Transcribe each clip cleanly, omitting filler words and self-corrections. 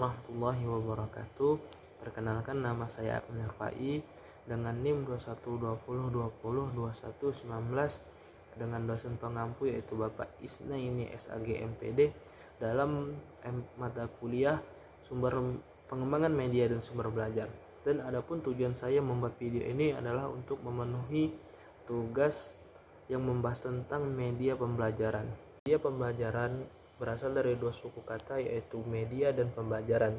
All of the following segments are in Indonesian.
warahmatullahi wabarakatuh. Perkenalkan, nama saya Akmal Rifai dengan NIM 2120202119 dengan dosen pengampu yaitu Bapak Isnaini SAG MPD dalam mata kuliah Sumber Pengembangan Media dan Sumber Belajar. Dan adapun tujuan saya membuat video ini adalah untuk memenuhi tugas yang membahas tentang media pembelajaran. Media pembelajaran berasal dari dua suku kata yaitu media dan pembelajaran.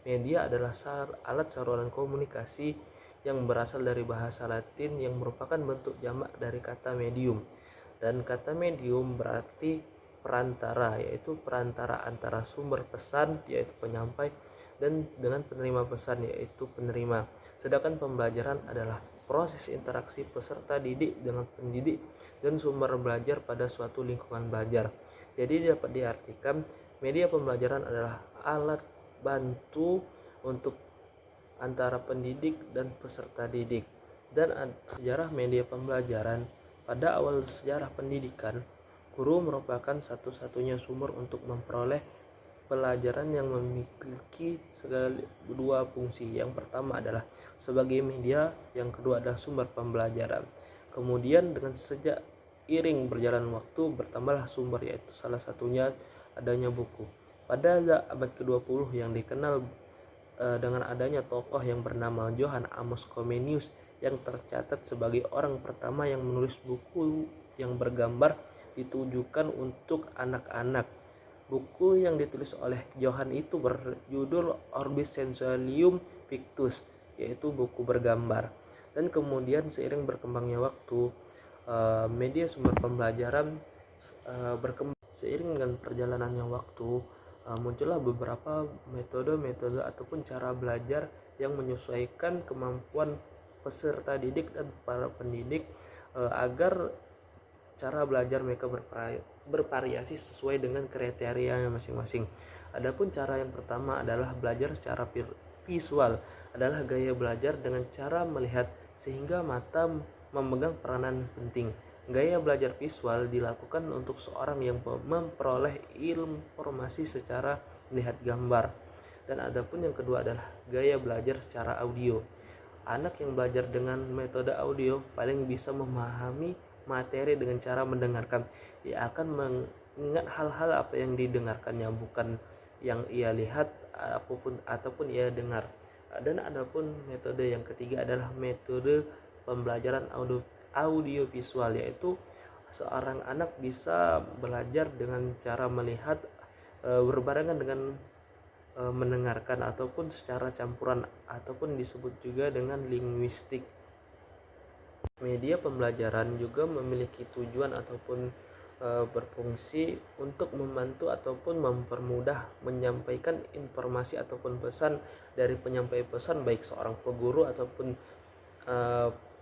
Media adalah alat saluran komunikasi yang berasal dari bahasa Latin yang merupakan bentuk jamak dari kata medium. Dan kata medium berarti perantara, yaitu perantara antara sumber pesan yaitu penyampai dan dengan penerima pesan yaitu penerima. Sedangkan pembelajaran adalah proses interaksi peserta didik dengan pendidik dan sumber belajar pada suatu lingkungan belajar. Jadi dapat diartikan media pembelajaran adalah alat bantu untuk antara pendidik dan peserta didik. Dan sejarah media pembelajaran, pada awal sejarah pendidikan, guru merupakan satu-satunya sumber untuk memperoleh pelajaran yang memiliki dua fungsi. Yang pertama adalah sebagai media, yang kedua adalah sumber pembelajaran. Kemudian dengan seiring berjalan waktu bertambahlah sumber, yaitu salah satunya adanya buku. Pada abad ke-20 yang dikenal dengan adanya tokoh yang bernama Johann Amos Comenius yang tercatat sebagai orang pertama yang menulis buku yang bergambar ditujukan untuk anak-anak. Buku yang ditulis oleh Johann itu berjudul Orbis Sensorium Pictus, yaitu buku bergambar. Dan kemudian seiring berkembangnya waktu, media sumber pembelajaran berkembang. Seiring dengan perjalanannya waktu, muncullah beberapa metode ataupun cara belajar yang menyesuaikan kemampuan peserta didik dan para pendidik agar cara belajar mereka bervariasi sesuai dengan kriteria masing-masing. Adapun cara yang pertama adalah belajar secara visual, adalah gaya belajar dengan cara melihat sehingga mata memegang peranan penting. Gaya belajar visual dilakukan untuk seorang yang memperoleh informasi secara melihat gambar. Dan adapun yang kedua adalah gaya belajar secara audio. Anak yang belajar dengan metode audio paling bisa memahami materi dengan cara mendengarkan. Dia akan mengingat hal-hal apa yang didengarkannya, bukan yang ia lihat ataupun ia dengar. Dan adapun metode yang ketiga adalah metode pembelajaran audio visual, yaitu seorang anak bisa belajar dengan cara melihat berbarengan dengan mendengarkan ataupun secara campuran ataupun disebut juga dengan linguistik. Media pembelajaran juga memiliki tujuan ataupun berfungsi untuk membantu ataupun mempermudah menyampaikan informasi ataupun pesan dari penyampai pesan, baik seorang peguru ataupun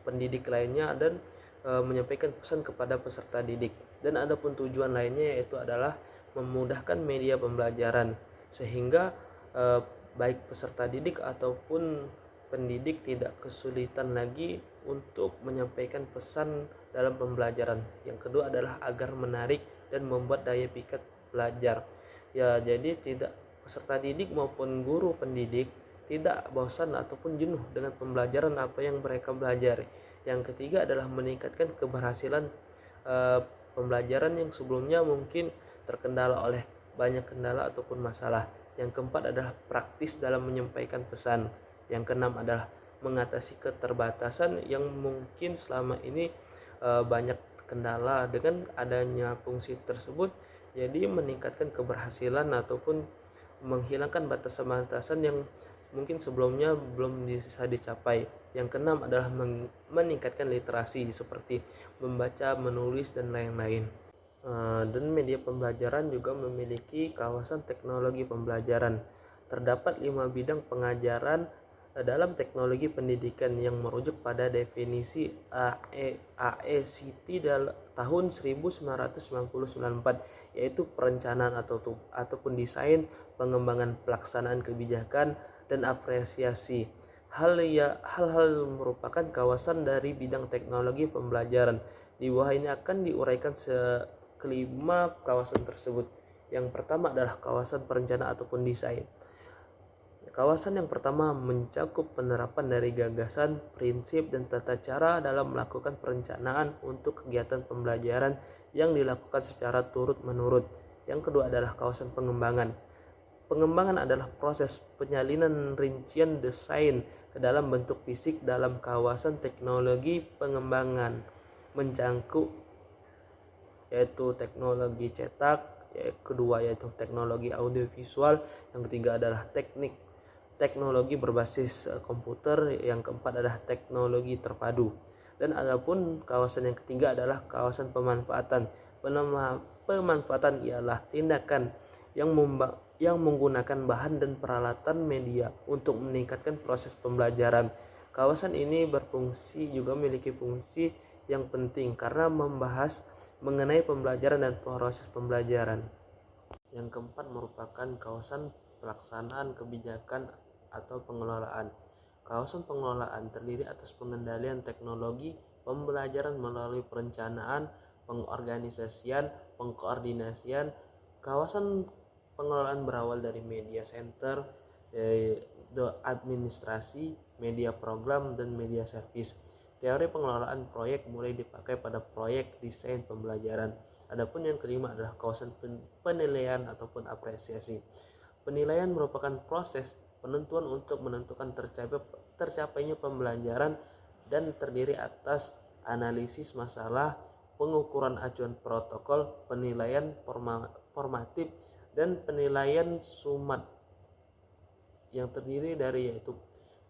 pendidik lainnya, dan menyampaikan pesan kepada peserta didik. Dan adapun tujuan lainnya yaitu adalah memudahkan media pembelajaran sehingga baik peserta didik ataupun pendidik tidak kesulitan lagi untuk menyampaikan pesan dalam pembelajaran. Yang kedua adalah agar menarik dan membuat daya pikat belajar. Ya, jadi tidak peserta didik maupun guru pendidik tidak bosan ataupun jenuh dengan pembelajaran apa yang mereka pelajari. Yang ketiga adalah meningkatkan keberhasilan pembelajaran yang sebelumnya mungkin terkendala oleh banyak kendala ataupun masalah. Yang keempat adalah praktis dalam menyampaikan pesan. Yang keenam adalah mengatasi keterbatasan yang mungkin selama ini banyak kendala. Dengan adanya fungsi tersebut, jadi meningkatkan keberhasilan ataupun menghilangkan batasan-batasan yang mungkin sebelumnya belum bisa dicapai. Yang keenam adalah meningkatkan literasi seperti membaca, menulis, dan lain-lain. Dan media pembelajaran juga memiliki kawasan teknologi pembelajaran. Terdapat 5 bidang pengajaran dalam teknologi pendidikan yang merujuk pada definisi AECT tahun 1994, yaitu perencanaan ataupun desain, pengembangan, pelaksanaan kebijakan, dan apresiasi. Hal-hal merupakan kawasan dari bidang teknologi pembelajaran. Di bawah ini akan diuraikan kelima kawasan tersebut. Yang pertama adalah kawasan perencanaan ataupun desain. Kawasan yang pertama mencakup penerapan dari gagasan, prinsip, dan tata cara dalam melakukan perencanaan untuk kegiatan pembelajaran yang dilakukan secara turut-menurut. Yang kedua adalah kawasan pengembangan. Pengembangan adalah proses penyalinan rincian desain ke dalam bentuk fisik dalam kawasan teknologi pengembangan, mencakup yaitu teknologi cetak, yang kedua yaitu teknologi audiovisual, yang ketiga adalah teknologi berbasis komputer, yang keempat adalah teknologi terpadu. Dan adapun kawasan yang ketiga adalah kawasan pemanfaatan. Pemanfaatan ialah tindakan yang menggunakan bahan dan peralatan media untuk meningkatkan proses pembelajaran. Kawasan ini juga memiliki fungsi yang penting karena membahas mengenai pembelajaran dan proses pembelajaran. Yang keempat merupakan kawasan pelaksanaan kebijakan atau pengelolaan. Kawasan pengelolaan terdiri atas pengendalian teknologi pembelajaran melalui perencanaan, pengorganisasian, pengkoordinasian. Kawasan pengelolaan berawal dari media center, administrasi, media program, dan media service. Teori pengelolaan proyek mulai dipakai pada proyek desain pembelajaran. Adapun yang kelima adalah kawasan penilaian ataupun apresiasi. Penilaian merupakan proses penentuan untuk menentukan tercapainya pembelajaran dan terdiri atas analisis masalah, pengukuran acuan protokol, penilaian formatif, dan penilaian sumat yang terdiri dari yaitu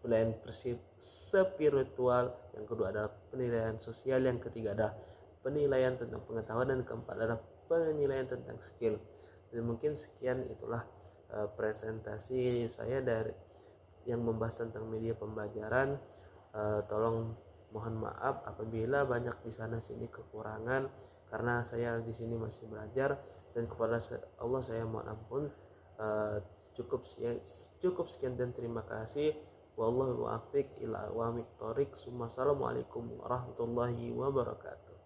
penilaian spiritual, yang kedua adalah penilaian sosial, yang ketiga adalah penilaian tentang pengetahuan, dan keempat adalah penilaian tentang skill. Dan mungkin sekian itulah presentasi saya dari yang membahas tentang media pembelajaran. Tolong mohon maaf apabila banyak di sana sini kekurangan karena saya di sini masih belajar, dan kepada Allah saya mohon ampun. Cukup sekian dan terima kasih. Wallahu muwaffiq ila aqwamit thoriq. Assalamualaikum warahmatullahi wabarakatuh.